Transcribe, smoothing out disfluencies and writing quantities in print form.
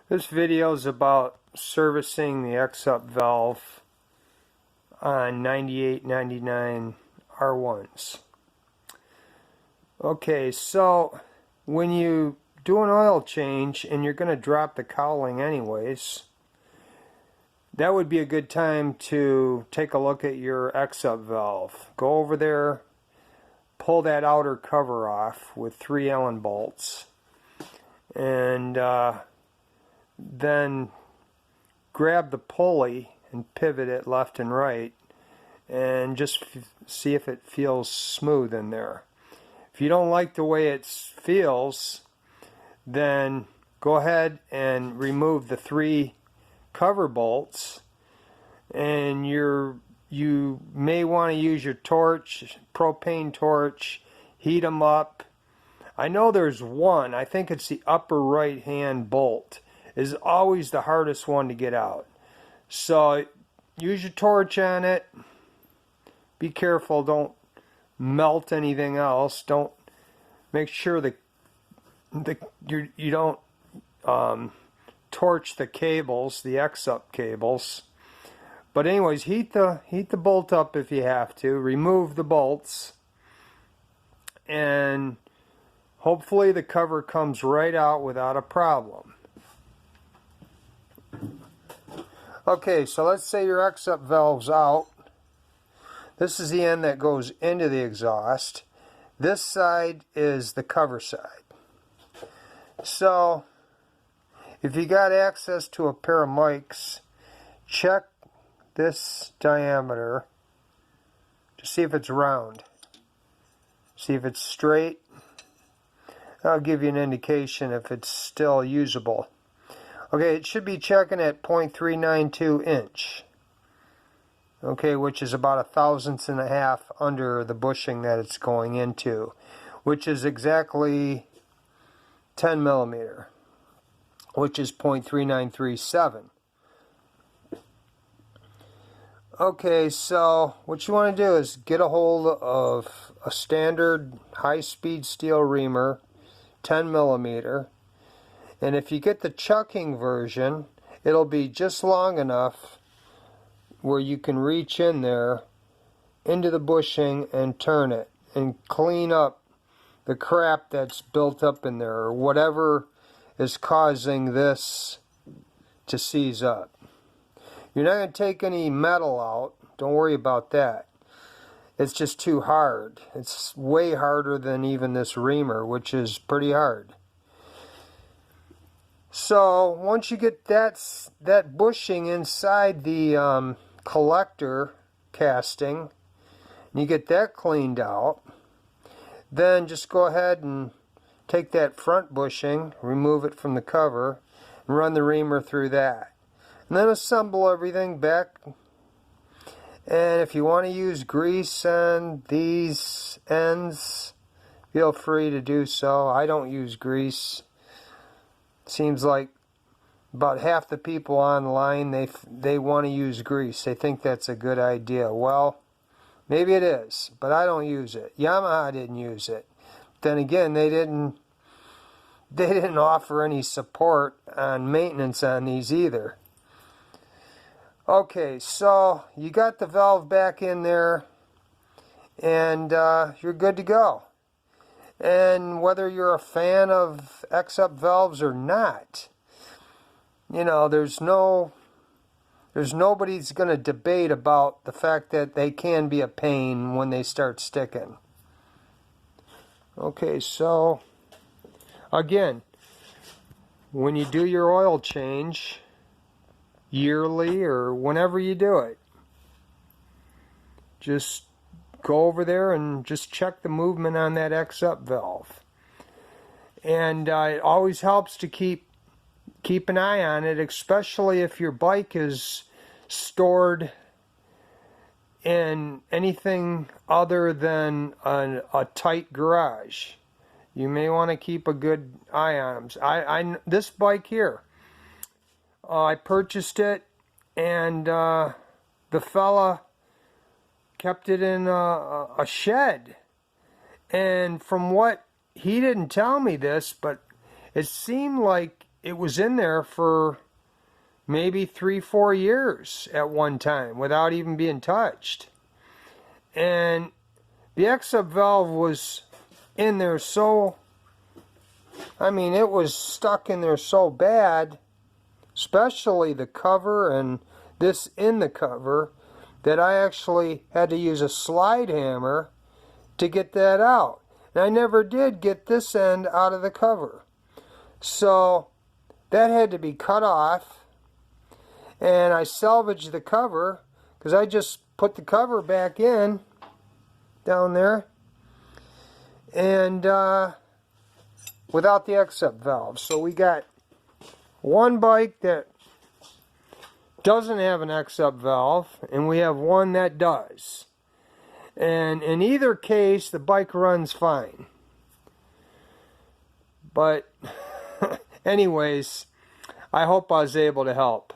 This video is about servicing the EXUP valve on 9899 R1s. Okay, so when you do an oil change and you're going to drop the cowling anyways, that would be a good time to take a look at your EXUP valve. Go over there, pull that outer cover off with 3 Allen bolts, and then grab the pulley and pivot it left and right and just see if it feels smooth in there. If you don't like the way it feels, then go ahead and remove the 3 cover bolts, and you may want to use your torch, propane torch, heat them up. I know there's one, I think it's the upper right hand bolt, is always the hardest one to get out. So use your torch on it. Be careful, don't melt anything else. Don't make sure you don't torch the cables, the EXUP cables. But anyways, heat the bolt up if you have to. Remove the bolts, and hopefully the cover comes right out without a problem. Okay, so let's say your EXUP valve's out. This is the end that goes into the exhaust. This side is the cover side. So if you got access to a pair of mics, check this diameter to see if it's round. See if it's straight. That'll give you an indication if it's still usable. Okay, it should be checking at 0.392 inch. Okay, which is about 1/1000th under the bushing that it's going into, which is exactly 10 millimeter, which is 0.3937. Okay, so what you want to do is get a hold of a standard high-speed steel reamer, 10 millimeter. And if you get the chucking version, it'll be just long enough where you can reach in there into the bushing and turn it and clean up the crap that's built up in there, or whatever is causing this to seize up. You're not going to take any metal out. Don't worry about that. It's just too hard. It's way harder than even this reamer, which is pretty hard. So once you get that bushing inside the collector casting, and you get that cleaned out, then just go ahead and take that front bushing, remove it from the cover, and run the reamer through that. And then assemble everything back. And if you want to use grease on these ends, feel free to do so. I don't use grease. Seems like about half the people online, they want to use grease. They think that's a good idea. Well, maybe it is, but I don't use it. Yamaha didn't use it. Then again, they didn't offer any support on maintenance on these either. Okay, so you got the valve back in there, and you're good to go. And whether you're a fan of EXUP valves or not, you know, there's nobody's going to debate about the fact that they can be a pain when they start sticking. Okay, so again, when you do your oil change, yearly or whenever you do it, just go over there and just check the movement on that EXUP valve. And it always helps to keep an eye on it, especially if your bike is stored in anything other than a tight garage. You may want to keep a good eye on them. This bike here, I purchased it, and the fella kept it in a shed, and from what he didn't tell me this, but it seemed like it was in there for maybe 3-4 years at one time without even being touched. And the EXUP valve was in there so, I mean, it was stuck in there so bad, especially the cover and this in the cover, that I actually had to use a slide hammer to get that out. And I never did get this end out of the cover. So that had to be cut off, and I salvaged the cover because I just put the cover back in down there, and without the EXUP valve. So we got one bike that doesn't have an EXUP valve, and we have one that does. And in either case, the bike runs fine. But anyways, I hope I was able to help.